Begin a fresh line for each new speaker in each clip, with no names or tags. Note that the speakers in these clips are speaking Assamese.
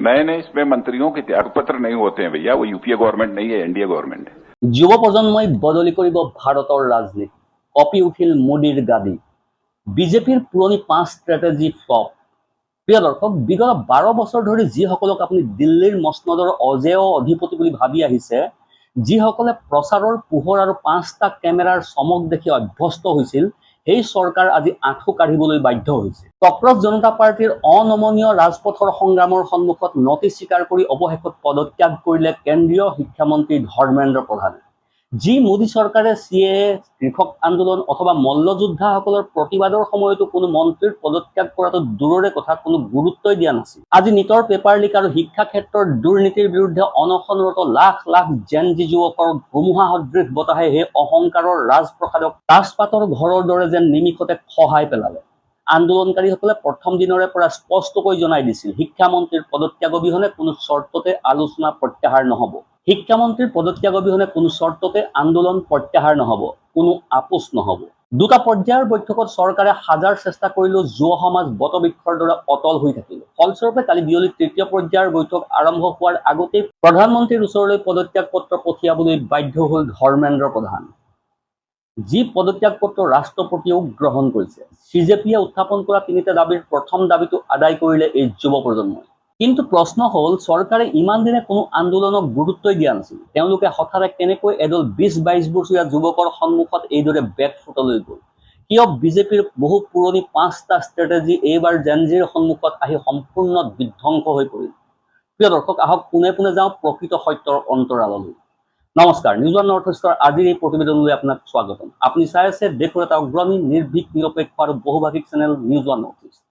नए नए इसमें मंत्रियों के त्यागपत्र नहीं होते हैं भैया, वो यूपीए गवर्नमेंट नहीं है, एनडीए गवर्नमेंट है।
যুৱ প্ৰজন্মই বদলি কৰিব ভাৰতৰ ৰাজনীতি, কপি উঠিল মোদীৰ গাদী, বিজেপিৰ পুৰণি 5 ষ্ট্ৰেটেজি ফ্লপ। প্ৰিয় দৰ্শক, বিগত 12 বছৰ ধৰি যিসকলক আপুনি দিল্লীৰ মসনদৰ অজেয় অধিপতি বুলি ভাবি আহিছে, যিসকলে প্ৰচাৰৰ পোহৰ আৰু 5টা কেমেৰাৰ চমক দেখি অভ্যস্ত হৈছিল, সেই চৰকাৰ আজি আঁঠু কাঢ়িবলৈ বাধ্য হৈছে। কক্ৰজ জনতা পাৰ্টিৰ অনমনীয় ৰাজপথৰ সংগ্ৰামৰ সন্মুখত নতি স্বীকাৰ কৰি অৱশেষত পদত্যাগ কৰিলে কেন্দ্ৰীয় শিক্ষামন্ত্ৰী ধৰ্মেন্দ্ৰ প্ৰধানে। যি মোদী চৰকাৰে CAA, কৃষক আন্দোলন অথবা মল্লযোদ্ধাসকলৰ প্ৰতিবাদৰ সময়তো কোনো মন্ত্ৰীৰ পদত্যাগ কৰাটো দূৰৰে কথা, কোনো গুৰুত্বই দিয়া নাছিল। আজি নিটৰ পেপাৰ লিক আৰু শিক্ষা ক্ষেত্ৰৰ দুৰ্নীতিৰ বিৰুদ্ধে অনশনৰত লাখ লাখ জেনজি যুৱকৰ ধুমুহা সদৃশ বতাহে সেই অহংকাৰৰ ৰাজপ্ৰসাদক তাজপাতৰ ঘৰৰ দৰে যেন নিমিষতে খহাই পেলালে। আন্দোলনকাৰীসকলে প্ৰথম দিনৰে পৰা স্পষ্টকৈ জনাই দিছিল, শিক্ষামন্ত্ৰীৰ পদত্যাগ অবিহনে কোনো চৰ্ততে আলোচনা প্ৰত্যাহাৰ নহব। শিক্ষামন্ত্ৰীৰ পদত্যাগ অবিহনে কোনো চৰ্ততে আন্দোলন প্ৰত্যাহাৰ নহব, কোনো আপোচ নহব। দুটা পৰ্যায়ৰ বৈঠকত চৰকাৰে হাজাৰ চেষ্টা কৰিলেও যুৱ সমাজ বটবৃক্ষৰ দৰে অটল হৈ থাকিল। ফলস্বৰূপে কালি বিয়লি তৃতীয় পৰ্যায়ৰ বৈঠক আৰম্ভ হোৱাৰ আগতেই প্ৰধানমন্ত্ৰীৰ ওচৰলৈ পদত্যাগ পত্ৰ পঠিয়াবলৈ বাধ্য হল ধৰ্মেন্দ্ৰ প্ৰধান। যি পদত্যাগ পত্ৰ ৰাষ্ট্ৰপতিয়েও গ্ৰহণ কৰিছে। CJPয়ে উত্থাপন কৰা 3টা দাবীৰ প্ৰথম দাবীটো আদায় কৰিলে এই যুৱ প্ৰজন্মই। কিন্তু প্ৰশ্ন হ'ল, চৰকাৰে ইমান দিনে কোনো আন্দোলনক গুৰুত্বই দিয়া নাছিল। তেওঁলোকে হঠাতে কেনেকৈ এডল 20-22 বছৰীয়া যুৱকৰ সন্মুখত এইদৰে বেকফুটলৈ গ'ল? কিয় বিজেপিৰ বহু পুৰণি 5টা ষ্ট্ৰেটেজি এইবাৰ জেনজিৰ সন্মুখত আহি সম্পূৰ্ণ বিধ্বংস হৈ পৰিল? প্ৰিয় দৰ্শক, আহক পোনে পোনে যাওঁ প্ৰকৃত সত্যৰ অন্তৰাললৈ। নমস্কাৰ, নিউজ ওৱান নৰ্থ ইষ্টৰ আজিৰ এই প্ৰতিবেদনলৈ আপোনাক স্বাগতম। আপুনি চাই আছে দেশৰ এটা অগ্ৰণী, নিৰ্ভীক, নিৰপেক্ষ আৰু বহুভাষিক channel News One North East.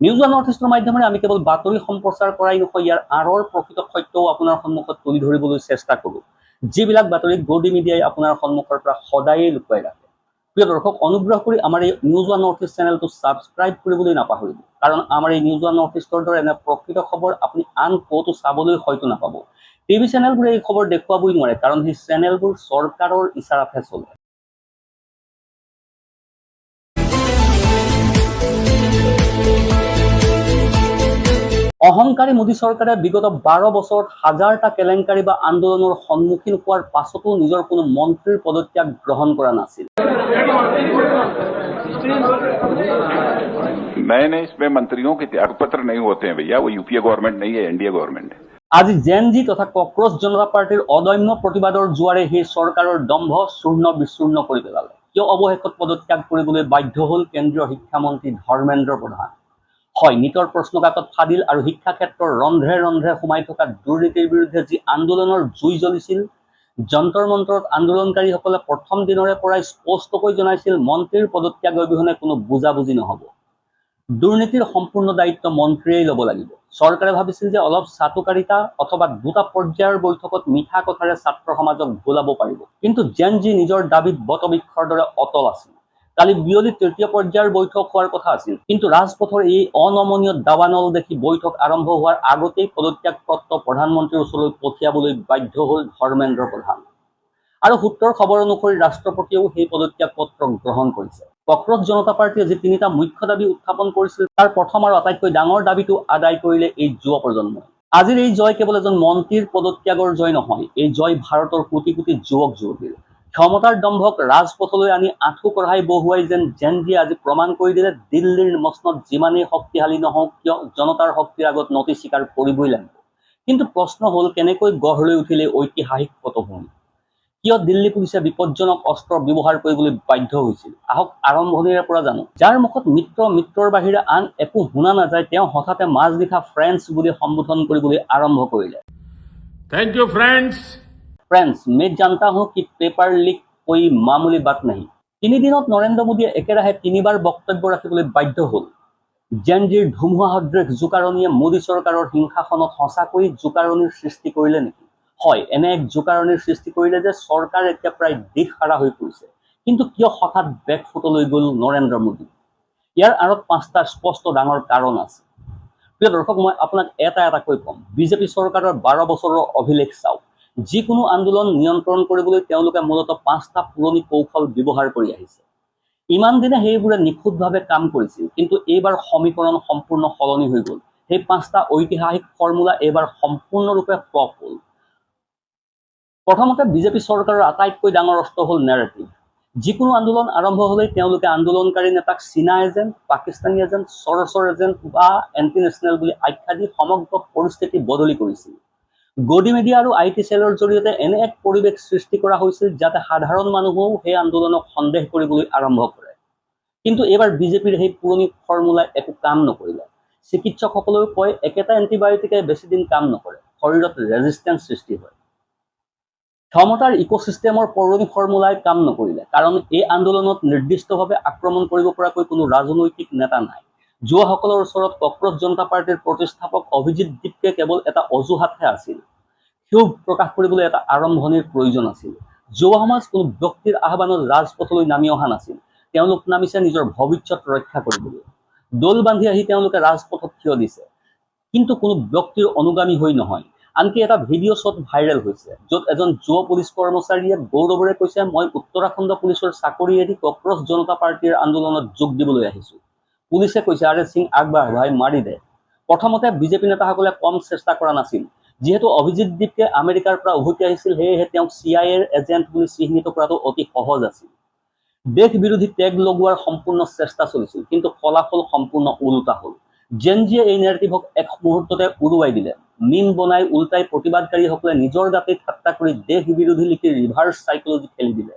News One North ইষ্টৰ মাধ্যমেৰে আমি কেৱল বাতৰি সম্প্ৰচাৰ কৰাই নহয়, ইয়াৰ আঁৰৰ প্ৰকৃত সত্যও আপোনাৰ সন্মুখত তুলি ধৰিবলৈ চেষ্টা কৰোঁ, যিবিলাক বাতৰি গদি মিডিয়াই আপোনাৰ সন্মুখৰ পৰা সদায়েই লুকুৱাই ৰাখে। প্ৰিয় দৰ্শক, অনুগ্ৰহ কৰি আমাৰ এই নিউজ ওৱান নৰ্থ ইষ্ট চেনেলটো ছাবস্ক্ৰাইব কৰিবলৈ নাপাহৰিব, কাৰণ আমাৰ এই নিউজ ওৱান নৰ্থ ইষ্টৰ দৰে এনে প্ৰকৃত খবৰ আপুনি আন ক'তো চাবলৈ হয়তো নাপাব। টিভি চেনেলবোৰে এই খবৰ দেখুৱাবই নোৱাৰে, কাৰণ সেই চেনেলবোৰ চৰকাৰৰ ইচাৰাতহে চলে। অহংকাৰী মোদী চৰকাৰে বিগত 12 বছৰত হাজাৰটা কেলেংকাৰী বা আন্দোলনৰ সন্মুখীন হোৱাৰ পাছতো নিজৰ কোনো মন্ত্ৰীৰ পদত্যাগ গ্ৰহণ কৰা নাছিল।
नए नए इसमें मंत्रियों के त्यागपत्र नहीं होते हैं भैया, वो यूपीए गवर्नमेंट नहीं है, एनडीए गवर्नमेंट है।
আজি জেনজি তথা কক্ৰজ জনতা পাৰ্টিৰ অদম্য প্ৰতিবাদৰ জোৱাৰে সেই চৰকাৰৰ দম্ভ চূৰ্ণ বিচূৰ্ণ কৰি পেলালে। কিয় অৱশেষত পদত্যাগ কৰিবলৈ বাধ্য হল কেন্দ্ৰীয় শিক্ষামন্ত্ৰী ধৰ্মেন্দ্ৰ প্ৰধান? হয়, নিটৰ প্ৰশ্নকাকত ফাদিল আৰু শিক্ষা ক্ষেত্ৰৰ ৰন্ধ্ৰে ৰন্ধ্ৰে সোমাই থকা দুৰ্নীতিৰ বিৰুদ্ধে যি আন্দোলনৰ জুই জ্বলিছিল, যন্তৰ মন্তৰত আন্দোলনকাৰীসকলে প্ৰথম দিনৰে পৰাই স্পষ্টকৈ জনাইছিল, মন্ত্ৰীৰ পদত্যাগ অবিহনে কোনো বুজাবুজি নহব। দুৰ্নীতিৰ সম্পূৰ্ণ দায়িত্ব মন্ত্ৰীয়েই ল'ব লাগিব। চৰকাৰে ভাবিছিল যে অলপ চাটুকাৰিতা অথবা দুটা পৰ্যায়ৰ বৈঠকত মিঠা কথাৰে ছাত্ৰ সমাজক ভুলাব পাৰিব। কিন্তু জেনজি নিজৰ দাবীত বটবৃক্ষৰ দৰে অটল আছিল। কালি বিয়লি তৃতীয় পৰ্যায়ৰ বৈঠক হোৱাৰ কথা আছিল, কিন্তু ৰাজপথৰ এই অনমনীয় দাবানল দেখি বৈঠক আৰম্ভ হোৱাৰ আগতেই পদত্যাগ পত্ৰ প্ৰধানমন্ত্ৰীৰ ওচৰলৈ পঠিয়াবলৈ বাধ্য হল ধৰ্মেন্দ্ৰ প্ৰধান। আৰু সূত্ৰৰ খবৰ অনুসৰি ৰাষ্ট্ৰপতিয়েও সেই পদত্যাগ পত্ৰ গ্ৰহণ কৰিছে। কক্ৰজ জনতা পাৰ্টিয়ে যি 3টা মুখ্য দাবী উত্থাপন কৰিছিল, তাৰ প্ৰথম আৰু আটাইতকৈ ডাঙৰ দাবীটো আদায় কৰিলে এই যুৱ প্ৰজন্মই। আজিৰ এই জয় কেৱল এজন মন্ত্ৰীৰ পদত্যাগৰ জয় নহয়, এই জয় ভাৰতৰ কোটি কোটি যুৱক যুৱতীৰ। ক্ষমতাৰ দম্ভক ৰাজপথলৈ আনি আঁঠু কঢ়াই বহুৱাই যেন জেনজিয়ে আজি প্ৰমাণ কৰি দিলে, দিল্লীৰ মসনদ যিমানেই শক্তিশালী নহওক কিয়, জনতাৰ শক্তিৰ আগত নতি স্বীকাৰ কৰিবই লাগিব। কিন্তু প্ৰশ্ন হ'ল, কেনেকৈ গঢ় লৈ উঠিলে ঐতিহাসিক পটভূমি? কিয় দিল্লী পুলিচে বিপজ্জনক অস্ত্ৰ ব্যৱহাৰ কৰিবলৈ বাধ্য হৈছিল? আহক আৰম্ভণিৰে পৰা জানো। যাৰ মুখত মিত্ৰৰ বাহিৰে আন একো শুনা নাযায়, তেওঁ হঠাতে মাজনিশা ফ্ৰেণ্ডছ বুলি সম্বোধন কৰিবলৈ আৰম্ভ কৰিলে।
Thank you friends.
फ्रेंड्स, मैं जानता हूं कि पेपर लीक कोई मामूली बात नहीं। 3 দিনত নৰেন্দ্ৰ মোদীয়ে একেৰাহে 3বাৰ বক্তব্য ৰাখিবলৈ বাধ্য হল। জেনজিৰ ধুমুহা সদৃশ জোকাৰণিয়ে মোদী চৰকাৰৰ সিংহাসনত সঁচাকৈ জোকাৰণিৰ সৃষ্টি কৰিলে নেকি? হয়, এনে এক জোকাৰণিৰ সৃষ্টি কৰিলে যে চৰকাৰ এতিয়া প্ৰায় দিশহাৰা হৈ পৰিছে। কিন্তু কিয় হঠাৎ বেকফুটলৈ গ'ল নৰেন্দ্ৰ মোদী? ইয়াৰ আঁৰত 5টা স্পষ্ট ডাঙৰ কাৰণ আছে। প্ৰিয় দৰ্শক, মই আপোনাক এটাকৈ কম, বিজেপি চৰকাৰৰ 12 বছৰৰ অভিলেখ চাওক। যিকোনো আন্দোলন নিয়ন্ত্ৰণ কৰিবলৈ তেওঁলোকে মূলতঃ 5টা পুৰণি কৌশল ব্যৱহাৰ কৰি আহিছে। ইমান দিনে সেইবোৰে নিখুঁতভাৱে কাম কৰিছিল, কিন্তু এইবাৰ সমীকৰণ সম্পূৰ্ণ সলনি হৈ গ'ল। সেই 5টা ঐতিহাসিক ফৰ্মুলা এইবাৰ সম্পূৰ্ণৰূপে ফ্লপ হ'ল। প্ৰথমতে বিজেপি চৰকাৰৰ আটাইতকৈ ডাঙৰ অস্ত্ৰ হ'ল নেৰেটিভ। যিকোনো আন্দোলন আৰম্ভ হ'লেই তেওঁলোকে আন্দোলনকাৰী নেতাক চীনা এজেণ্ট, পাকিস্তানী এজেণ্ট, চৰচৰ এজেণ্ট বা এণ্টি নেশ্যনেল বুলি আখ্যা দি সমগ্ৰ পৰিস্থিতি বদলি কৰিছিল। গদি মিডিয়া আৰু IT চেলৰ জৰিয়তে এনে এক পৰিৱেশ সৃষ্টি কৰা হৈছিল যাতে সাধাৰণ মানুহেও সেই আন্দোলনক সন্দেহ কৰিবলৈ আৰম্ভ কৰে। কিন্তু এইবাৰ বিজেপিৰ সেই পুৰণি ফৰ্মুলাই একো কাম নকৰিলে। চিকিৎসকসকলেও কয় একেটা এণ্টিবায়টিকে বেছি দিন কাম নকৰে, শৰীৰত ৰেজিষ্টেঞ্চ সৃষ্টি হয়। ক্ষমতাৰ ইক'চিষ্টেমৰ পুৰণি ফৰ্মুলাই কাম নকৰিলে, কাৰণ এই আন্দোলনত নিৰ্দিষ্টভাৱে আক্ৰমণ কৰিব পৰাকৈ কোনো ৰাজনৈতিক নেতা নাই। যুৱসকলৰ ওচৰত কক্ৰজ জনতা পাৰ্টিৰ প্ৰতিষ্ঠাপক অভিজিৎ দীপকে কেৱল এটা অজুহাতহে আছিল। ক্ষোভ প্ৰকাশ কৰিবলৈ এটা আৰম্ভণিৰ প্ৰয়োজন আছিল। যুৱ সমাজ কোনো ব্যক্তিৰ আহ্বানত ৰাজপথলৈ নামি অহা নাছিল। তেওঁলোক নামিছে নিজৰ ভৱিষ্যত ৰক্ষা কৰিবলৈ। দল বান্ধি আহি তেওঁলোকে ৰাজপথত থিয় দিছে, কিন্তু কোনো ব্যক্তিৰ অনুগামী হৈ নহয়। আনকি এটা ভিডিঅ' শ্বট ভাইৰেল হৈছে, য'ত এজন যুৱ পুলিচ কৰ্মচাৰীয়ে গৌৰৱেৰে কৈছে, মই উত্তৰাখণ্ড পুলিচৰ চাকৰি এৰি কক্ৰজ জনতা পাৰ্টিৰ আন্দোলনত যোগ দিবলৈ আহিছো। পুলিচে কৈছে, আৰে সিং আগবাঢ় ভাই, মাৰি দে। প্ৰথমতে বিজেপি নেতাসকলে কম চেষ্টা কৰা নাছিল। যিহেতু অভিজিৎ দীপকে আমেৰিকাৰ পৰা উভতি আহিছিল, সেয়েহে তেওঁক CIA এজেণ্ট বুলি চিহ্নিত কৰাটো অতি সহজ আছিল। দেশ বিৰোধী টেগ লগোৱাৰ সম্পূৰ্ণ চেষ্টা চলিছিল, কিন্তু ফলাফল সম্পূৰ্ণ ওলোটা হ'ল। জেনজিয়ে এই নেৰেটিভক এক মুহূৰ্ততে উৰুৱাই দিলে। মিম বনাই উল্টাই প্ৰতিবাদকাৰীসকলে নিজৰ গাতে ঠাট্টা কৰি দেশ বিৰোধী লিখি ৰিভাৰ্ছ চাইকলজি খেলি দিলে।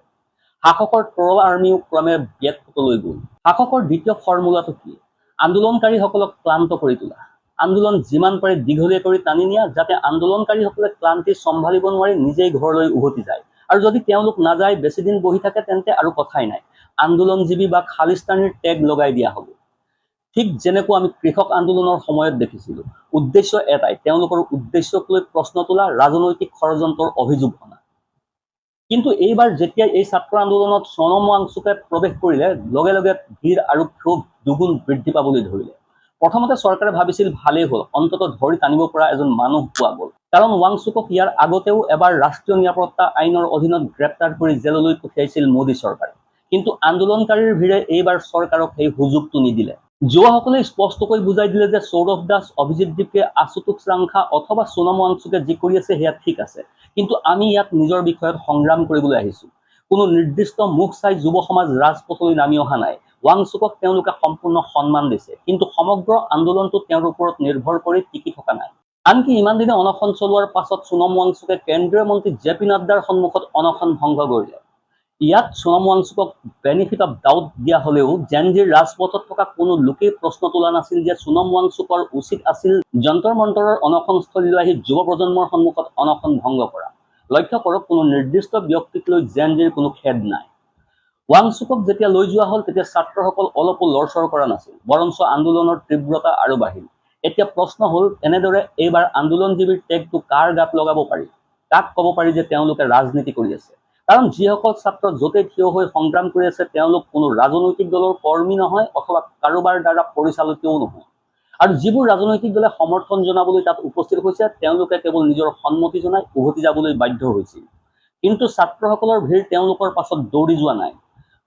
শাসকৰ ট্ৰল আৰ্মিও ক্ৰমে ব্যাকফুটলৈ গ'ল। শাসকৰ দ্বিতীয় ফৰ্মুলাটো কি? আন্দোলনকাৰীসকলক ক্লান্ত কৰি তোলা। আন্দোলন যিমান পাৰে দীঘলীয়া কৰি টানি নিয়া, যাতে আন্দোলনকাৰীসকলে ক্লান্তি চম্ভালিব নোৱাৰি নিজেই ঘৰলৈ উভতি যায়। আৰু যদি তেওঁলোক নাযায়, বেছিদিন বহি থাকে, তেন্তে আৰু কথাই নাই, আন্দোলনজীৱী বা খালিস্তানীৰ টেগ লগাই দিয়া হ'ব। ঠিক যেনেকৈ আমি কৃষক আন্দোলনৰ সময়ত দেখিছিলোঁ। উদ্দেশ্য এটাই, তেওঁলোকৰ উদ্দেশ্যক লৈ প্ৰশ্ন তোলা, ৰাজনৈতিক ষড়যন্ত্ৰৰ অভিযোগ অনা। কিন্তু এইবাৰ যেতিয়া এই ছাত্ৰ আন্দোলনত সোণম ৱাংচুকে প্ৰৱেশ কৰিলে, লগে লগে ভিৰ আৰু ক্ষোভ দুগুণ বৃদ্ধি পাবলৈ ধৰিলে। প্ৰথমতে চৰকাৰে ভাবিছিল ভালেই হ'ল, অন্ততঃ ধৰি টানিব পৰা এজন মানুহ পোৱা গ'ল। কাৰণ ৱাংচুকক ইয়াৰ আগতেও এবাৰ ৰাষ্ট্ৰীয় নিৰাপত্তা আইনৰ অধীনত গ্ৰেপ্তাৰ কৰি জেললৈ পঠিয়াইছিল মোদী চৰকাৰে। কিন্তু আন্দোলনকাৰীৰ ভিৰে এইবাৰ চৰকাৰক সেই সুযোগটো নিদিলে। যুৱসকলে স্পষ্টকৈ বুজাই দিলে যে সৌৰভ দাস, অভিজিৎ দীপকে, আশুতোষ ৰাংখা অথবা সোণম ৱাংচুকে যি কৰি আছে সেয়া ঠিক আছে, কিন্তু আমি ইয়াত নিজৰ বিষয়ত সংগ্ৰাম কৰিবলৈ আহিছো। কোনো নিৰ্দিষ্ট মুখ চাই যুৱ সমাজ ৰাজপথলৈ নামি অহা নাই। ৱাংচুকক তেওঁলোকে সম্পূৰ্ণ সন্মান দিছে, কিন্তু সমগ্ৰ আন্দোলনটো তেওঁৰ ওপৰত নিৰ্ভৰ কৰি টিকি থকা নাই। আনকি ইমান দিনে অনশন চলোৱাৰ পাছত সোণম ৱাংচুকে কেন্দ্ৰীয় মন্ত্ৰী JP নাড্ডাৰ সন্মুখত অনশন ভংগ কৰিলে। ইয়াত সোণম ৱাংচুকক বেনিফিট অফ ডাউট দিয়া হ'লেও জেনজিৰ ৰাজপথত থকা কোনো লোকেই প্ৰশ্ন তোলা নাছিল যে সোণম ৱাংচুকৰ উচিত আছিল যন্তৰ মন্তৰৰ অনশনস্থলীলৈ আহি যুৱ প্ৰজন্মৰ সন্মুখত অনশন ভংগ কৰা। লক্ষ্য কৰক, কোনো নিৰ্দিষ্ট ব্যক্তিক লৈ জেনজিৰ কোনো খেদ নাই। ৱাংচুকক যেতিয়া লৈ যোৱা হ'ল, তেতিয়া ছাত্ৰসকল অলপো লৰচৰ কৰা নাছিল, বৰঞ্চ আন্দোলনৰ তীব্ৰতা আৰু বাঢ়িল। এতিয়া প্ৰশ্ন হ'ল, এনেদৰে এইবাৰ আন্দোলনজীৱীৰ টেগটো কাৰ গাত লগাব পাৰি? কাক ক'ব পাৰি যে তেওঁলোকে ৰাজনীতি কৰি আছে? কাৰণ যিসকল ছাত্ৰ য'তে থিয় হৈ সংগ্ৰাম কৰি আছে, তেওঁলোক কোনো ৰাজনৈতিক দলৰ কৰ্মী নহয় অথবা কাৰোবাৰ দ্বাৰা পৰিচালিতও নহয়। আৰু যিবোৰ ৰাজনৈতিক দলে সমৰ্থন জনাবলৈ তাত উপস্থিত হৈছে, তেওঁলোকে কেৱল নিজৰ সন্মতি জনাই উভতি যাবলৈ বাধ্য হৈছিল। কিন্তু ছাত্ৰসকলৰ ভিৰ তেওঁলোকৰ পাছত দৌৰি যোৱা নাই।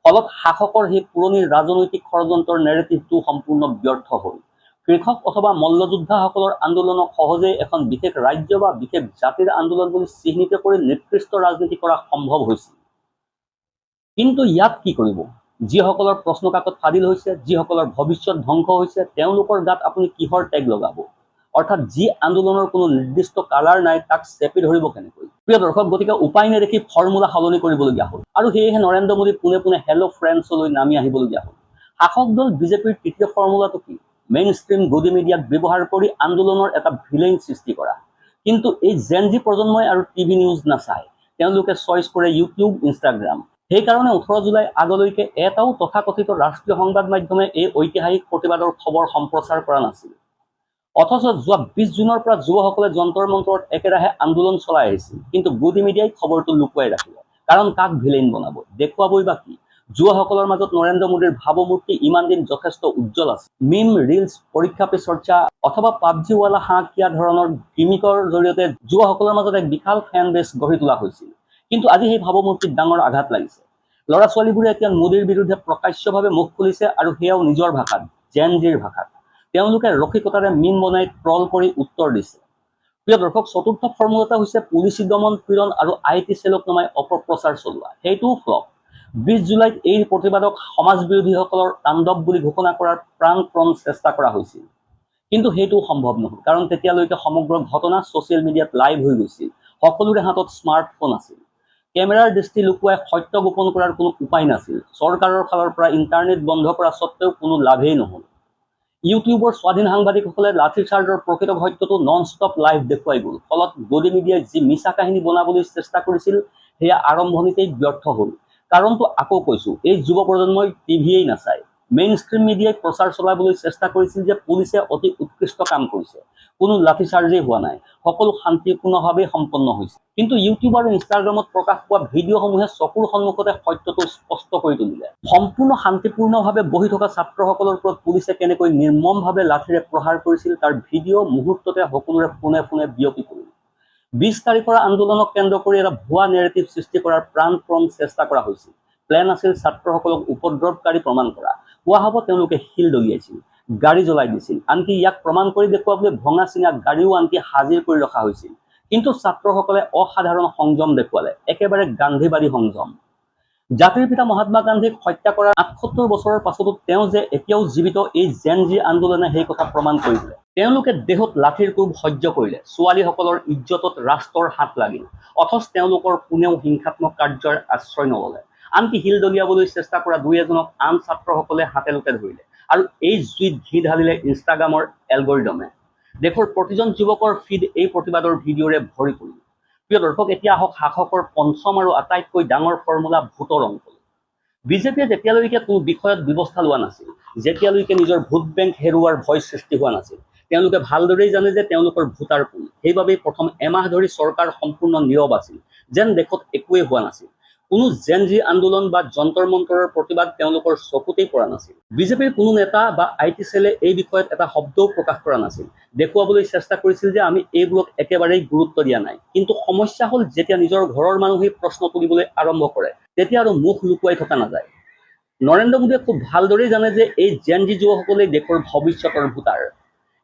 ফলত শাসকৰ সেই পুৰণি ৰাজনৈতিক ষড়যন্ত্ৰৰ নেৰেটিভটো সম্পূৰ্ণ ব্যৰ্থ হ'ল। কৃষক অথবা মল্লযোদ্ধাসকলৰ আন্দোলনক সহজেই এখন বিশেষ ৰাজ্য বা বিশেষ জাতিৰ আন্দোলন বুলি চিহ্নিত কৰি নিকৃষ্ট ৰাজনীতি কৰা সম্ভৱ হৈছিল। কিন্তু ইয়াত কি কৰিব? যিসকলৰ প্ৰশ্ন কাকত ফাদিল হৈছে, যিসকলৰ ভৱিষ্যত ধ্বংস হৈছে, তেওঁলোকৰ গাত আপুনি কিহৰ টেগ লগাব? অৰ্থাৎ যি আন্দোলনৰ কোনো নিৰ্দিষ্ট কালাৰ নাই, তাক চেপি ধৰিব কেনেকৈ? প্ৰিয় দৰ্শক, গতিকে উপায় নেদেখি ফৰ্মুলা সলনি কৰিবলগীয়া হ'ল। আৰু সেয়েহে নৰেন্দ্ৰ মোদী পোনে পোনে হেল্ল' ফ্ৰেণ্ডছলৈ নামি আহিবলগীয়া হ'ল। শাসক দল বিজেপিৰ তৃতীয় ফৰ্মুলাটো কি? মেইন ষ্ট্ৰীম গদি মিডিয়াক ব্যৱহাৰ কৰি আন্দোলনৰ এটা ভিলেইন সৃষ্টি কৰা। কিন্তু এই জেনজি প্ৰজন্মই আৰু টিভি নিউজ নাচায়, তেওঁলোকে চইচ কৰে ইউটিউব, ইনষ্টাগ্ৰাম। সেইকাৰণে 18 জুলাই আগলৈকে এটাও তথাকথিত ৰাষ্ট্ৰীয় সংবাদ মাধ্যমে এই ঐতিহাসিক প্ৰতিবাদৰ খবৰ সম্প্ৰচাৰ কৰা নাছিল। অথচ যোৱা 20 জুনৰ পৰা যুৱসকলে যন্তৰ মন্তৰত একেৰাহে আন্দোলন চলাই আহিছিল, কিন্তু গদি মিডিয়াই খবৰটো লুকুৱাই ৰাখিলে। কাৰণ কাক ভিলেইন বনাব? দেখুৱাবই বা কি? যুৱসকলৰ মাজত নৰেন্দ্ৰ মোদীৰ ভাৱমূৰ্তি ইমান দিন যথেষ্ট উজ্জ্বল আছে। মিম, ৰিলছ, পৰীক্ষা পে চৰ্চা অথবা পাবজিৱালা হাঁহ কিয়া ধৰণৰ গিমিকৰ জৰিয়তে যুৱসকলৰ মাজত এক বিশাল ফেন বেছ গঢ়ি তোলা হৈছিল। কিন্তু আজি সেই ভাৱমূৰ্তিত ডাঙৰ আঘাত লাগিছে। ল'ৰা ছোৱালীবোৰে এতিয়া মোদীৰ বিৰুদ্ধে প্ৰকাশ্যভাৱে মুখ খুলিছে আৰু সেয়াও নিজৰ ভাষাত, জেনজিৰ ভাষাত। তেওঁলোকে ৰসিকতাৰে মিম বনাই ট্ৰল কৰি উত্তৰ দিছে। প্ৰিয় দৰ্শক, চতুৰ্থ ফৰ্মুলাটা হৈছে পুলিচী দমন পীড়ন আৰু IT চেলক নমাই অপপ্ৰচাৰ চলোৱা। সেইটোও ফ্লপ। 20 জুলাইত এই প্ৰতিবাদক সমাজ বিৰোধীসকলৰ তাণ্ডৱ বুলি ঘোষণা কৰাৰ প্ৰাণপণ চেষ্টা কৰা হৈছিল, কিন্তু সেইটোও সম্ভৱ নহল, কাৰণ তেতিয়ালৈকে সমগ্ৰ ঘটনা ছচিয়েল মিডিয়াত লাইভ হৈ গৈছিল। সকলোৰে হাতত স্মাৰ্টফোন আছিল। কেমেৰাৰ দৃষ্টি লুকুৱাই সত্য গোপন কৰাৰ কোনো উপায় নাছিল। চৰকাৰৰ ফালৰ পৰা ইণ্টাৰনেট বন্ধ কৰা স্বত্বেও কোনো লাভেই নহল। ইউটিউবৰ স্বাধীন সাংবাদিকসকলে লাঠিচাৰ্জৰ প্ৰকৃত সত্যটো নন ষ্টপ লাইভ দেখুৱাই গ'ল। ফলত গদি মিডিয়াই যি মিছা কাহিনী বনাবলৈ চেষ্টা কৰিছিল সেয়া আৰম্ভণিতেই ব্যৰ্থ হ'ল। কাৰণটো আকৌ কৈছো, এই যুৱ প্ৰজন্মই টিভিয়েই নাচায়। মেইন ষ্ট্ৰীম মিডিয়াই প্ৰচাৰ চলাবলৈ চেষ্টা কৰিছিল যে পুলিচে অতি উৎকৃষ্ট কাম কৰিছে, কোনো লাঠিচাৰ্জেই হোৱা নাই, সকলো শান্তিপূৰ্ণভাৱে সম্পন্ন হৈছে। কিন্তু ইউটিউব আৰু ইনষ্টাগ্ৰামত প্ৰকাশ পোৱা ভিডিঅ'সমূহে চকুৰ সন্মুখতে সত্যটো স্পষ্ট কৰি তুলিলে। সম্পূৰ্ণ শান্তিপূৰ্ণভাৱে বহি থকা ছাত্ৰসকলৰ ওপৰত পুলিচে কেনেকৈ নিৰ্মমভাৱে লাঠিৰে প্ৰহাৰ কৰিছিল তাৰ ভিডিঅ' মুহূৰ্ততে সকলোৰে ফোনে ফোনে বিয়পি পৰিল। 20 তাৰিখৰ আন্দোলনক কেন্দ্ৰ কৰি এটা ভুৱা নেৰেটিভ সৃষ্টি কৰাৰ প্ৰাণপণ চেষ্টা কৰা হৈছিল। প্লেন আছিল ছাত্ৰসকলক উপদ্ৰৱকাৰী প্ৰমাণ কৰা। কোৱা হ'ব তেওঁলোকে শিল দলিয়াইছিল, গাড়ী জ্বলাই দিছিল, আনকি ইয়াক প্ৰমাণ কৰি দেখুৱাবলৈ ভঙা চিঙা গাড়ীও আনকি হাজিৰ কৰি ৰখা হৈছিল। কিন্তু ছাত্ৰসকলে অসাধাৰণ সংযম দেখুৱালে, একেবাৰে গান্ধীবাদী সংযম। জাতিৰ পিতা মহাত্মা গান্ধীক হত্যা কৰাৰ ৭৮ বছৰৰ পাছতো তেওঁ যে এতিয়াও জীৱিত, এই জেনজি আন্দোলনে সেই কথা প্ৰমাণ কৰি দিলে। তেওঁলোকে দেহত লাঠিৰ কোব সহ্য কৰিলে, ছোৱালীসকলৰ ইজ্জতত ৰাষ্ট্ৰৰ হাত লাগিল, অথচ তেওঁলোকৰ কোনেও হিংসাত্মক কাৰ্যৰ আশ্ৰয় নললে। আনকি শিল দলিয়াবলৈ চেষ্টা কৰা দুই এজনক আন ছাত্ৰসকলে হাতে লোকে ধৰিলে, আৰু এই জুইত ঘি ঢালিলে ইনষ্টাগ্ৰামৰ এলগৰিদমে। দেশৰ প্ৰতিজন যুৱকৰ ফিড এই প্ৰতিবাদৰ ভিডিঅ'ৰে ভৰি পৰিল। প্ৰিয় দৰ্শক, এতিয়া আহক শাসকৰ পঞ্চম আৰু আটাইতকৈ ডাঙৰ ফৰ্মুলা ভোটৰ অংক। বিজেপিয়ে যেতিয়ালৈকে কোনো বিষয়ত ব্যৱস্থা লোৱা নাছিল, যেতিয়ালৈকে নিজৰ ভোট বেংক হেৰুওৱাৰ ভয় সৃষ্টি হোৱা নাছিল, তেওঁলোকে ভালদৰেই জানে যে তেওঁলোকৰ ভোটাৰ কোন। সেইবাবেই প্ৰথম এমাহ ধৰি চৰকাৰ সম্পূৰ্ণ নীৰৱ আছিল, যেন দেশত একোৱেই হোৱা নাছিল। কোনো জেনজি আন্দোলন বা যন্তৰ মন্তৰৰ প্ৰতিবাদ তেওঁলোকৰ চকুতেই পৰা নাছিল। বিজেপিৰ কোনো নেতা বা IT চেলে এই বিষয়ত এটা শব্দও প্ৰকাশ কৰা নাছিল। দেখুৱাবলৈ চেষ্টা কৰিছিল যে আমি এইবোৰক একেবাৰেই গুৰুত্ব দিয়া নাই। কিন্তু সমস্যা হ'ল, যেতিয়া নিজৰ ঘৰৰ মানুহেই প্ৰশ্ন তুলিবলৈ আৰম্ভ কৰে, তেতিয়া আৰু মুখ লুকুৱাই থকা নাযায়। নৰেন্দ্ৰ মোদীয়ে খুব ভালদৰেই জানে যে এই জেনজি যুৱকসকলেই দেশৰ ভৱিষ্যতৰ ভোটাৰ।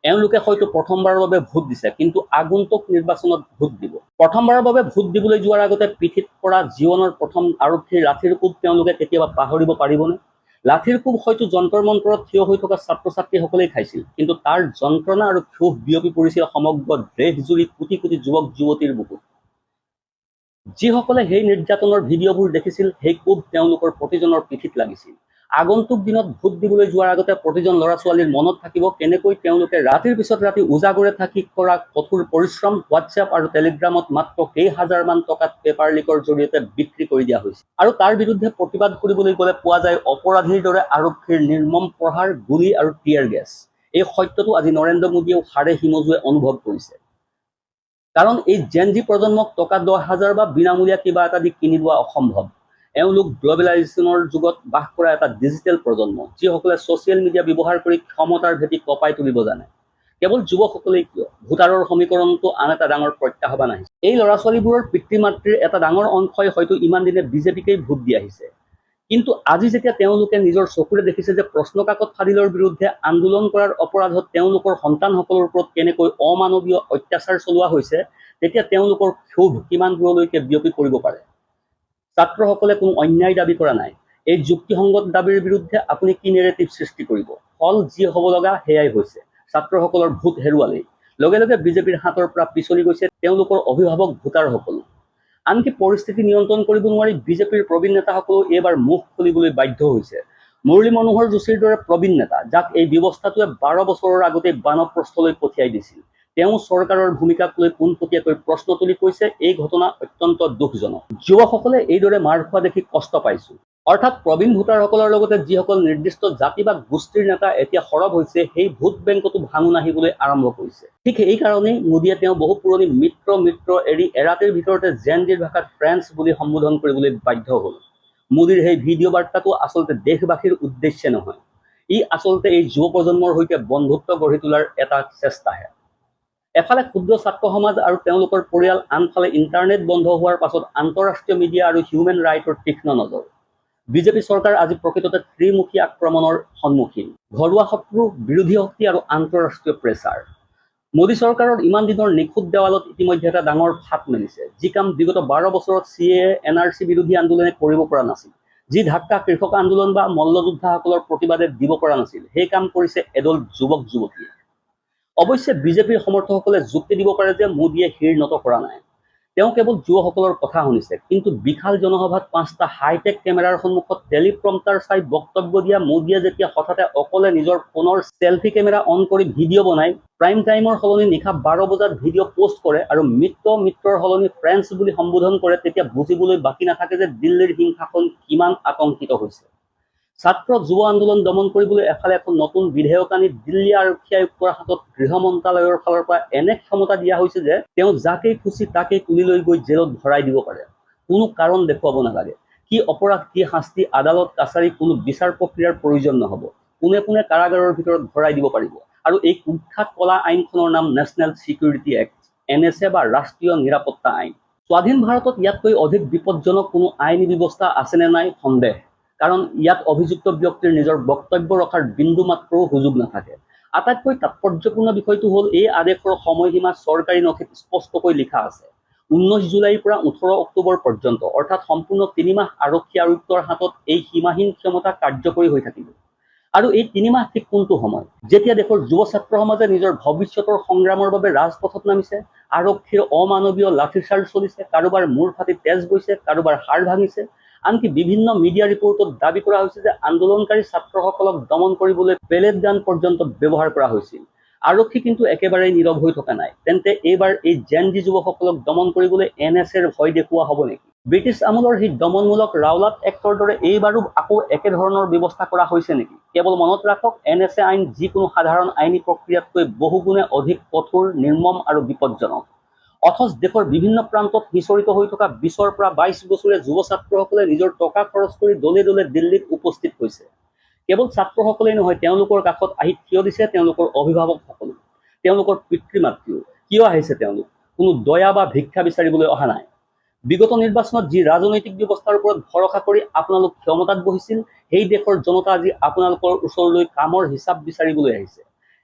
এওঁলোকে হয়তো প্ৰথমবাৰৰ বাবে ভোট দিছে, কিন্তু আগন্তুক নিৰ্বাচনত ভোট দিব। প্ৰথমবাৰৰ বাবে ভোট দিবলৈ যোৱাৰ আগতে পিঠিত পৰা জীৱনৰ প্ৰথম আৰক্ষীৰ লাঠিৰ কোব তেওঁলোকে কেতিয়াবা পাহৰিব পাৰিবনে? লাঠিৰ কোব হয়তো যন্তৰ মন্তৰত থিয় হৈ থকা ছাত্ৰ ছাত্ৰীসকলেই খাইছিল, কিন্তু তাৰ যন্ত্ৰণা আৰু ক্ষোভ বিয়পি পৰিছিল সমগ্ৰ দেশজুৰি কোটি কোটি যুৱক যুৱতীৰ বুকুত। যিসকলে সেই নিৰ্যাতনৰ ভিডিঅ'বোৰ দেখিছিল, সেই কোব তেওঁলোকৰ প্ৰতিজনৰ পিঠিত লাগিছিল। আগন্তুক দিনত ভোট দিবলৈ যোৱাৰ আগতে প্ৰতিজন ল'ৰা ছোৱালীৰ মনত থাকিব কেনেকৈ তেওঁলোকে ৰাতিৰ পিছত ৰাতি উজাগৰে থাকি কৰা কঠোৰ পৰিশ্ৰম হোৱাটছএপ আৰু টেলিগ্ৰামত মাত্ৰ কেইহাজাৰমান টকাত পেপাৰ লিকৰ জৰিয়তে বিক্ৰী কৰি দিয়া হৈছে। আৰু তাৰ বিৰুদ্ধে প্ৰতিবাদ কৰিবলৈ গ'লে পোৱা যায় অপৰাধীৰ দৰে আৰক্ষীৰ নিৰ্মম প্ৰহাৰ, গুলী আৰু টিয়াৰ গেছ। এই সত্যটো আজি নৰেন্দ্ৰ মোদীয়েও হাড়ে হিমজুৱে অনুভৱ কৰিছে। কাৰণ এই জেনজি প্ৰজন্মক টকা 10,000 বা বিনামূলীয়া কিবা এটা দি কিনি লোৱা অসম্ভৱ। এওঁলোক গ্লবেলাইজেশ্যনৰ যুগত বাস কৰা এটা ডিজিটেল প্ৰজন্ম, যিসকলে ছচিয়েল মিডিয়া ব্যৱহাৰ কৰি ক্ষমতাৰ ভেটি কঁপাই তুলিব জানে। কেৱল যুৱকসকলেই কিয়, ভোটাৰৰ সমীকৰণটো আন এটা ডাঙৰ প্ৰত্যাহ্বান আহিছে। এই ল'ৰা ছোৱালীবোৰৰ পিতৃ মাতৃৰ এটা ডাঙৰ অংশই হয়তো ইমান দিনে বিজেপিকেই ভোট দি আহিছে। কিন্তু আজি যেতিয়া তেওঁলোকে নিজৰ চকুৰে দেখিছে যে প্ৰশ্নকাকত ফাদিলৰ বিৰুদ্ধে আন্দোলন কৰাৰ অপৰাধত তেওঁলোকৰ সন্তানসকলৰ ওপৰত কেনেকৈ অমানৱীয় অত্যাচাৰ চলোৱা হৈছে, তেতিয়া তেওঁলোকৰ ক্ষোভ কিমান দূৰলৈকে বিয়পি পৰিব পাৰে। ছাত্ৰসকলে কোনো অন্যায় দাবী কৰা নাই। এই যুক্তিসংগত দাবীৰ বিৰুদ্ধে আপুনি কি নেৰেটিভ সৃষ্টি কৰিব? ফল যি হ'ব লগা সেয়াই হৈছে। ছাত্ৰসকলৰ ভোট হেৰুৱালেই। লগে লগে বিজেপিৰ হাতৰ পৰা পিছলি গৈছে তেওঁলোকৰ অভিভাৱক ভোটাৰসকলো। আনকি পৰিস্থিতি নিয়ন্ত্ৰণ কৰিব নোৱাৰি বিজেপিৰ প্ৰবীণ নেতাসকলেও এইবাৰ মুখ খুলিবলৈ বাধ্য হৈছে। মুৰলী মনোহৰ যোশীৰ দৰে প্ৰবীণ নেতা, যাক এই ব্যৱস্থাটোৱে 12 বছৰৰ আগতেই বানপ্ৰস্থলৈ পঠিয়াই দিছিল, তেওঁ চৰকাৰৰ ভূমিকাক লৈ পোনপটীয়াকৈ প্ৰশ্ন তুলি কৈছে, এই ঘটনা অত্যন্ত দুখজনক। যুৱকসকলে এইদৰে মাৰ খোৱা দেখি কষ্ট পাইছো। অৰ্থাৎ প্ৰবীণ ভোটাৰসকলৰ লগতে যিসকল নিৰ্দিষ্ট জাতি বা গোষ্ঠীৰ নেতা এতিয়া সৰব হৈছে, সেই ভোট বেংকতো ভাঙোন আহিবলৈ আৰম্ভ কৰিছে। ঠিক এই কাৰণেই মোদীয়ে তেওঁ বহু পুৰণি মিত্ৰ এৰি এৰাতিৰ ভিতৰতে জেনজিৰ ভাষাত ফ্ৰেণ্ডছ বুলি সম্বোধন কৰিবলৈ বাধ্য হ'ল। মোদীৰ সেই ভিডিঅ' বাৰ্তাটো আচলতে দেশবাসীৰ উদ্দেশ্যে নহয়, ই আচলতে এই যুৱ প্ৰজন্মৰ সৈতে বন্ধুত্ব গঢ়ি তোলাৰ এটা চেষ্টাহে। এফালে ক্ষুদ্ৰ ছাত্ৰ সমাজ আৰু তেওঁলোকৰ পৰিয়াল, আনফালে ইণ্টাৰনেট বন্ধ হোৱাৰ পাছত আন্তঃৰাষ্ট্ৰীয় মিডিয়া আৰু হিউমেন ৰাইটৰ তীক্ষ্ণ নজৰ। বিজেপি চৰকাৰ আজি প্ৰকৃততে ত্ৰিমুখী আক্ৰমণৰ সন্মুখীন। ঘৰুৱা শত্ৰু, বিৰোধী শক্তি আৰু আন্তঃৰাষ্ট্ৰীয় প্ৰেছাৰ। মোদী চৰকাৰৰ ইমান দিনৰ নিখুঁত দেৱালত ইতিমধ্যে এটা ডাঙৰ ফাট মেলিছে। যি কাম বিগত 12 বছৰত CAA NRC বিৰোধী আন্দোলনে কৰিব পৰা নাছিল, যি ধাক্কা কৃষক আন্দোলন বা মল্লযোদ্ধাসকলৰ প্ৰতিবাদে দিব পৰা নাছিল, সেই কাম কৰিছে এদল যুৱক যুৱতীয়ে। অৱশ্যে বিজেপিৰ সমৰ্থকসকলে যুক্তি দিব পাৰে যে মোদীয়ে শিৰ নত কৰা নাই, তেওঁ কেৱল যুৱকসকলৰ কথা শুনিছে। কিন্তু বিশাল জনসভাত 5টা হাইটেক কেমেৰাৰ সন্মুখত টেলিপ্ৰম্পটাৰ চাই বক্তব্য দিয়া মোদীয়ে যেতিয়া হঠাতে অকলে নিজৰ ফোনৰ চেলফি কেমেৰা অন কৰি ভিডিঅ' বনাই প্ৰাইম টাইমৰ সলনি নিশা 12 বজাত ভিডিঅ' পোষ্ট কৰে আৰু মিত্ৰৰ সলনি ফ্ৰেণ্ডছ বুলি সম্বোধন কৰে, তেতিয়া বুজিবলৈ বাকী নাথাকে যে দিল্লীৰ হিংসাখন কিমান আতংকিত হৈছে। ছাত্ৰ যুৱ আন্দোলন দমন কৰিবলৈ এফালে এখন নতুন বিধেয়ক আনি দিল্লী আৰক্ষী আয়ুক্তৰ হাতত গৃহ মন্ত্ৰালয়ৰ ফালৰ পৰা এনে ক্ষমতা দিয়া হৈছে যে তেওঁ যাকেই খুচি তাকেই তুলি লৈ গৈ জেলত ভৰাই দিব পাৰে। কোনো কাৰণ দেখুৱাব নালাগে, কি অপৰাধ কি শাস্তি, আদালত কাছাৰী কোনো বিচাৰ প্ৰক্ৰিয়াৰ প্ৰয়োজন নহ'ব। পোনে পোনে কাৰাগাৰৰ ভিতৰত ভৰাই দিব পাৰিব। আৰু এই কুখ্যাত কলা আইনখনৰ নাম নেশ্যনেল ছিকিউৰিটি এক্ট, NSA বা ৰাষ্ট্ৰীয় নিৰাপত্তা আইন। স্বাধীন ভাৰতত ইয়াতকৈ অধিক বিপদজনক কোনো আইনী ব্যৱস্থা আছেনে নাই সন্দেহ, কাৰণ ইয়াত অভিযুক্ত ব্যক্তিৰ নিজৰ বক্তব্য ৰখাৰ বিন্দু মাত্ৰও সুযোগ নাথাকে। আটাইতকৈ তাৎপৰ্যপূৰ্ণ বিষয়টো হ'ল এই আদেশৰ সময়সীমা চৰকাৰী নথিত স্পষ্টকৈ লিখা আছে। 19 জুলাইৰ পৰা 18 অক্টোবৰ পৰ্যন্ত, অৰ্থাৎ সম্পূৰ্ণ 3 মাহ আৰক্ষী আয়ুক্তৰ হাতত এই সীমাহীন ক্ষমতা কাৰ্যকৰী হৈ থাকিব। আৰু এই 3 মাহ ঠিক কোনটো সময়? যেতিয়া দেশৰ যুৱ ছাত্ৰ সমাজে নিজৰ ভৱিষ্যতৰ সংগ্ৰামৰ বাবে ৰাজপথত নামিছে, আৰক্ষীৰ অমানৱীয় লাঠিচাৰ্জ চলিছে, কাৰোবাৰ মূৰ ফাটি তেজ গৈছে, কাৰোবাৰ হাড় ভাঙিছে। আনকি বিভিন্ন মিডিয়া ৰিপৰ্টত দাবী কৰা হৈছে যে আন্দোলনকাৰী ছাত্ৰসকলক দমন কৰিবলৈ পেলেট গান পৰ্যন্ত ব্যৱহাৰ কৰা হৈছিল। আৰক্ষী কিন্তু একেবাৰেই নীৰৱ হৈ থকা নাই। তেন্তে এইবাৰ এই জেনজি যুৱকসকলক দমন কৰিবলৈ NSAৰ ভয় দেখুওৱা হ'ব নেকি? ব্ৰিটিছ আমোলৰ সেই দমনমূলক ৰাওলাট এক্টৰ দৰে এইবাৰো আকৌ একেধৰণৰ ব্যৱস্থা কৰা হৈছে নেকি? কেৱল মনত ৰাখক, NSA আইন যিকোনো সাধাৰণ আইনী প্ৰক্ৰিয়াতকৈ বহুগুণে অধিক কঠোৰ, নিৰ্মম আৰু বিপদজনক। অথচ দেশৰ বিভিন্ন প্ৰান্তত সিঁচৰিত হৈ থকা 20ৰ পৰা 22 বছৰীয়া যুৱ ছাত্ৰসকলে নিজৰ টকা খৰচ কৰি দলে দলে দিল্লীত উপস্থিত হৈছে। কেৱল ছাত্ৰসকলেই নহয়, তেওঁলোকৰ কাষত আহি থিয় দিছে তেওঁলোকৰ অভিভাৱকসকলো, তেওঁলোকৰ পিতৃ মাতৃও। কিয় আহিছে তেওঁলোক? কোনো দয়া বা ভিক্ষা বিচাৰিবলৈ অহা নাই। বিগত নিৰ্বাচনত যি ৰাজনৈতিক ব্যৱস্থাৰ ওপৰত ভৰসা কৰি আপোনালোক ক্ষমতাত বহিছিল, সেই দেশৰ জনতা আজি আপোনালোকৰ ওচৰলৈ কামৰ হিচাপ বিচাৰিবলৈ আহিছে।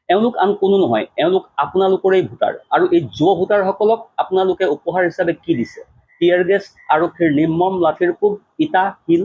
এওঁলোক আন কোনো নহয়, এওঁলোক আপোনালোকৰেই ভোটাৰ। আৰু এই যুৱ ভোটাৰসকলক আপোনালোকে উপহাৰ হিচাপে কি দিছে? টিয়াৰ গেছ, আৰক্ষীৰ নিৰ্মম লাঠিৰ কোব, ইটা, শিল।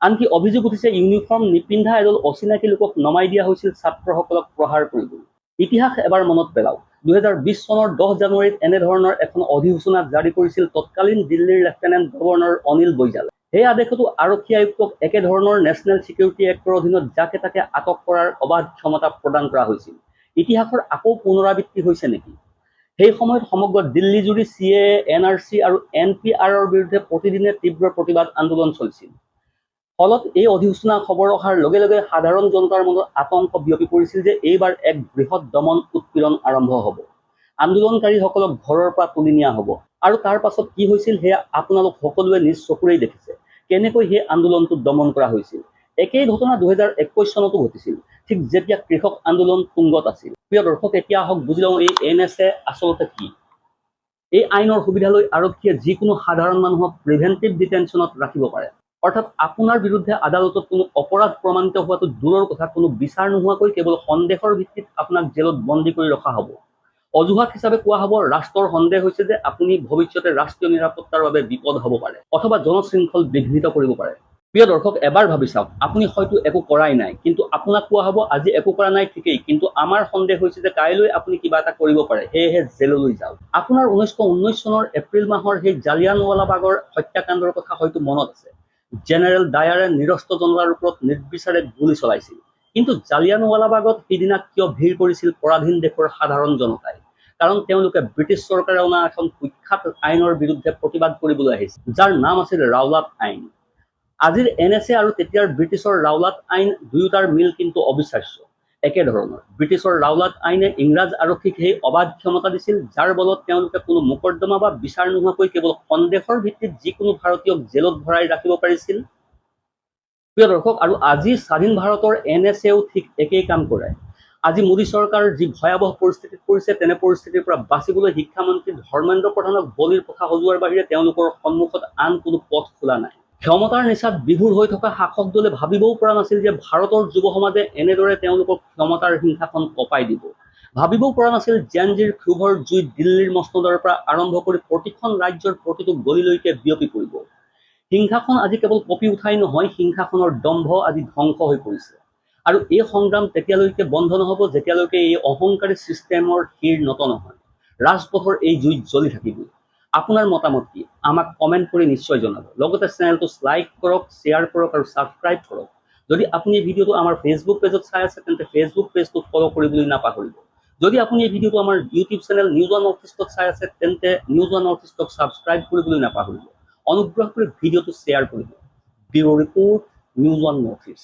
আনকি অভিযোগ উঠিছে ইউনিফৰ্ম নিপিন্ধা এদল অচিনাকি লোকক নমাই দিয়া হৈছিল ছাত্ৰসকলক প্ৰহাৰ কৰিবলৈ। ইতিহাস এবাৰ মনত পেলাওক। 2020 চনৰ 10 জানুৱাৰীত এনেধৰণৰ এখন অধিসূচনা জাৰি কৰিছিল তৎকালীন দিল্লীৰ লেফটেনেণ্ট গভৰ্ণৰ অনিল বৈজালে। সেই আদেশতো আৰক্ষী আয়ুক্তক একেধৰণৰ নেশ্যনেল ছিকিউৰিটি এক্টৰ অধীনত যাকে তাকে আটক কৰাৰ অবাধ ক্ষমতা প্ৰদান কৰা হৈছিল। ইতিহাসৰ আকৌ পুনৰাবৃত্তি হৈছে নেকি? সেই সময়ত সমগ্ৰ দিল্লী জুৰি CAA, NRC আৰু NPRৰ বিৰুদ্ধে প্ৰতিদিনে তীব্ৰ প্ৰতিবাদ আন্দোলন চলিছিল। ফলত এই অধিসূচনা খবৰ অহাৰ লগে লগে সাধাৰণ জনতাৰ মনত আতংক বিয়পি পৰিছিল যে এইবাৰ এক বৃহৎ দমন উৎপীড়ন আৰম্ভ হ'ব, আন্দোলনকাৰীসকলক ঘৰৰ পৰা তুলি নিয়া হ'ব। আৰু তাৰ পাছত কি হৈছিল সেয়া আপোনালোক সকলোৱে নিজ চকুৰেই দেখিছে, কেনেকৈ সেই আন্দোলনটো দমন কৰা হৈছিল। একেই ঘটনা 2021 চনতো ঘটিছিল, ঠিক যেতিয়া কৃষক আন্দোলন তুংগত আছিল। প্ৰিয় দৰ্শক, এতিয়া আহক বুজি লওঁ এই NSA আচলতে কি। এই আইনৰ সুবিধা লৈ আৰক্ষীয়ে যিকোনো সাধাৰণ মানুহক প্ৰিভেণ্টিভ ডিটেনশ্যনত ৰাখিব পাৰে। অৰ্থাৎ আপোনাৰ বিৰুদ্ধে আদালতত কোনো অপৰাধ প্ৰমাণিত হোৱাটো দূৰৰ কথা, কোনো বিচাৰ নোহোৱাকৈ কেৱল সন্দেহৰ ভিত্তিত আপোনাক জেলত বন্দী কৰি ৰখা হ'ব। অজুহাত হিচাপে কোৱা হ'ব, ৰাষ্ট্ৰৰ সন্দেহ হৈছে যে আপুনি ভৱিষ্যতে ৰাষ্ট্ৰীয় নিৰাপত্তাৰ বাবে বিপদ হ'ব পাৰে অথবা জনশৃংখল বিঘ্নিত কৰিব পাৰে। প্ৰিয় দৰ্শক, এবাৰ ভাবি চাওক, আপুনি হয়তো একো কৰাই নাই, কিন্তু আপোনাক কোৱা হ'ব আজি একো কৰা নাই ঠিকেই, কিন্তু আমাৰ সন্দেহ হৈছে যে কাইলৈ আপুনি কিবা এটা কৰিব পাৰে, সেয়েহে জেললৈ যাওক। আপোনাৰ 1919 চনৰ এপ্ৰিল মাহৰ সেই জালিয়ানৱালাবাগৰ হত্যাকাণ্ডৰ কথা হয়তো মনত আছে। জেনেৰেল ডায়াৰে নিৰস্ত্ৰ জনতাৰ ওপৰত নিৰ্বিচাৰে গুলী চলাইছিল। কিন্তু জালিয়ানৱালাবাগত সিদিনা কিয় ভিৰ কৰিছিল পৰাধীন দেশৰ সাধাৰণ জনতাই? কাৰণ তেওঁলোকে ব্ৰিটিছ চৰকাৰে অনা এখন কুখ্যাত আইনৰ বিৰুদ্ধে প্ৰতিবাদ কৰিবলৈ আহিছিল, যাৰ নাম আছিল ৰাওলাট আইন। আজিৰ NSA আৰু তেতিয়াৰ ব্ৰিটিছৰ ৰাওলাট আইন দুয়োটাৰ মিল কিন্তু অবিশ্বাস্য। একেধৰণৰ ব্ৰিটিছৰ ৰাওলাট আইনে ইংৰাজ আৰক্ষীক সেই অবাধ ক্ষমতা দিছিল, যাৰ বলত তেওঁলোকে কোনো মোকৰ্দমা বা বিচাৰ নোহোৱাকৈ কেৱল সন্দেহৰ ভিত্তিত যিকোনো ভাৰতীয়ক জেলত ভৰাই ৰাখিব পাৰিছিল। প্ৰিয় দৰ্শক, আৰু আজি স্বাধীন ভাৰতৰ NSAও ঠিক একেই কাম কৰে। আজি মোদী চৰকাৰ যি ভয়াৱহ পৰিস্থিতিত পৰিছে, তেনে পৰিস্থিতিৰ পৰা বাচিবলৈ শিক্ষামন্ত্ৰী ধৰ্মেন্দ্ৰ প্ৰধানক বলিৰ পথা সজোৱাৰ বাহিৰে তেওঁলোকৰ সন্মুখত আন কোনো পথ খোলা নাই। ক্ষমতাৰ নিচাত বিভোৰ হৈ থকা শাসক দলে ভাবিবও পৰা নাছিল যে ভাৰতৰ যুৱ সমাজে এনেদৰে তেওঁলোকক ক্ষমতাৰ হিংসাখন কঁপাই দিব। ভাবিবও পৰা নাছিল জেনজিৰ ক্ষোভৰ জুই দিল্লীৰ মছনদৰ পৰা আৰম্ভ কৰি প্ৰতিখন ৰাজ্যৰ প্ৰতিটো গলিলৈকে বিয়পি পৰিব। হিংসাখন আজি কেৱল কঁপি উঠাই নহয়, হিংসাখনৰ দম্ভ আজি ধ্বংস হৈ পৰিছে। আৰু এই সংগ্ৰাম তেতিয়ালৈকে বন্ধ নহ'ব যেতিয়ালৈকে এই অহংকাৰী ছিষ্টেমৰ শিৰ নত নহয়। ৰাজপথৰ এই জুই জ্বলি থাকিব। আপোনাৰ মতামত কি আমাক কমেণ্ট কৰি নিশ্চয় জনাব। লগতে চেনেলটো লাইক কৰক, শ্বেয়াৰ কৰক আৰু ছাবস্ক্ৰাইব কৰক। যদি আপুনি এই ভিডিঅ'টো আমাৰ ফেচবুক পেজত চাই আছে তেন্তে ফেচবুক পেজটো ফ'ল' কৰিবলৈ নাপাহৰিব। যদি আপুনি এই ভিডিঅ'টো আমাৰ YouTube channel News One North ইষ্টত চাই আছে তেন্তে নিউজ ওৱান নৰ্থ ইষ্টক ছাবস্ক্ৰাইব কৰিবলৈ নাপাহৰিব। অনুগ্ৰহ কৰি ভিডিঅ'টো শ্বেয়াৰ কৰিব। Bureau report, News One North east.